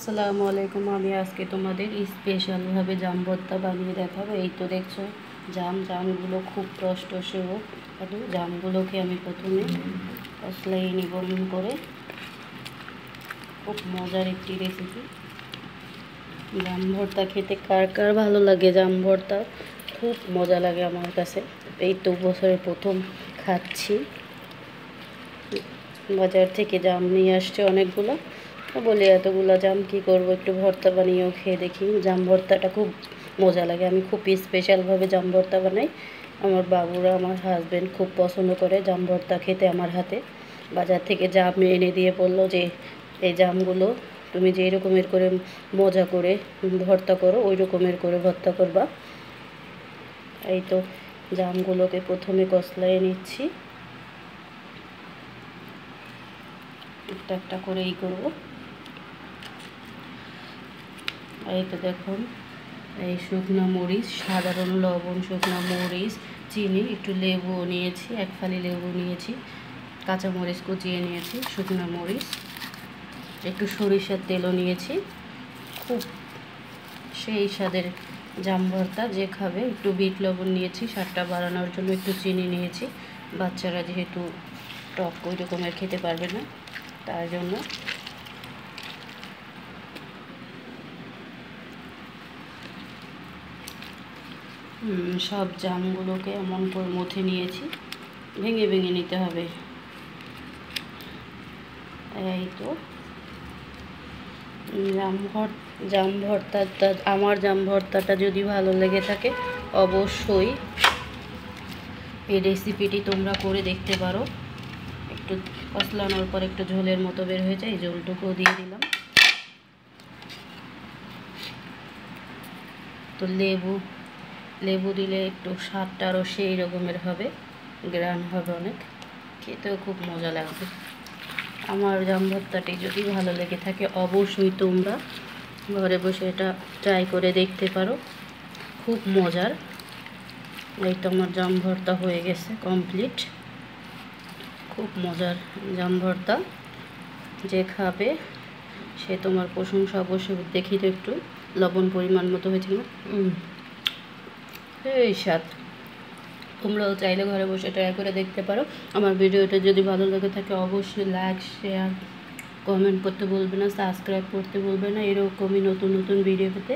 আসসালামু আলাইকুম। আমি আজকে তোমাদের স্পেশালভাবে জাম ভর্তা বানিয়ে দেখাবো। এই তো দেখছো জামগুলো খুব টসটসে হোক। জামগুলোকে আমি প্রথমে কসলাই নিবরণ করে, খুব মজার একটি রেসিপি। জাম ভর্তা খেতে কার কার ভালো লাগে? জাম ভর্তা খুব মজা লাগে আমার কাছে। এই তো বছরের প্রথম খাচ্ছি। বাজার থেকে জাম নিয়ে আসছে অনেকগুলো। বলি এতগুলো জাম কী করবো, একটু ভর্তা বানিয়েও খেয়ে দেখি। জাম ভর্তাটা খুব মজা লাগে। আমি খুব স্পেশালভাবে জাম ভর্তা বানাই। আমার বাবুরা, আমার হাজব্যান্ড খুব পছন্দ করে জাম ভর্তা খেতে আমার হাতে। বাজার থেকে জাম এনে দিয়ে বললো যে এই জামগুলো তুমি যেই রকমের করে মজা করে ভর্তা করো, ওই রকমের করে ভর্তা করবা। এই তো জামগুলোকে প্রথমে কসলায় নিচ্ছি, একটা একটা করেই করবো। এই তো দেখুন, এই শুকনো মরিচ, সাধারণ লবণ, শুকনো মরিচ, চিনি, একটু লেবু নিয়েছি, এক ফালি লেবু নিয়েছি, কাঁচামরিচ কুচিয়ে নিয়েছি, শুকনো মরিচ, একটু সরিষার তেলও নিয়েছি। খুব সেই স্বাদের জাম ভর্তা যে খাবে। একটু বিট লবণ নিয়েছি স্বাদটা বাড়ানোর জন্য, একটু চিনি নিয়েছি। বাচ্চারা যেহেতু টক ওই রকমের খেতে পারবে না, তার জন্য। সব জামগুলোকে এমন করে মুথে নিয়েছি, ভেঙে ভেঙে নিতে হবে। এই তো জাম ভর্তাটা, আমার জাম ভর্তাটা যদি ভালো লেগে থাকে অবশ্যই এই রেসিপিটি তোমরা করে দেখতে পারো। একটু কষলানোর পর একটু ঝোলের মতো বের হয়ে যায়, ঝোলটুকুও দিয়ে দিলাম। তো লেবু দিলে একটু স্বাদটা আরও সেই রকমের হবে, গ্রান হবে অনেক, খেতেও খুব মজা লাগবে। আমার জাম ভর্তাটি যদি ভালো লেগে থাকে অবশ্যই তোমরা ঘরে বসে এটা ট্রাই করে দেখতে পারো, খুব মজার। এই তো আমার জাম ভর্তা হয়ে গেছে কমপ্লিট। খুব মজার জাম ভর্তা, যে খাবে সে তোমার প্রশংসা অবশ্যই। দেখি তো একটু লবণ পরিমাণ মতো হয়েছে না? এই স্বাদ। তোমরাও চাইলে ঘরে বসে ট্রাই করে দেখতে পারো। আমার ভিডিওটা যদি ভালো লেগে থাকে অবশ্যই লাইক, শেয়ার, কমেন্ট করতে বলবে না, সাবস্ক্রাইব করতে বলবে না। এরকমই নতুন নতুন ভিডিও পেতে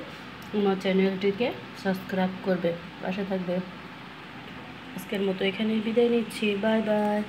আমার চ্যানেলটিকে সাবস্ক্রাইব করবে, পাশে থাকবে। আজকের মতো এখানেই বিদায় নিচ্ছি। Bye bye.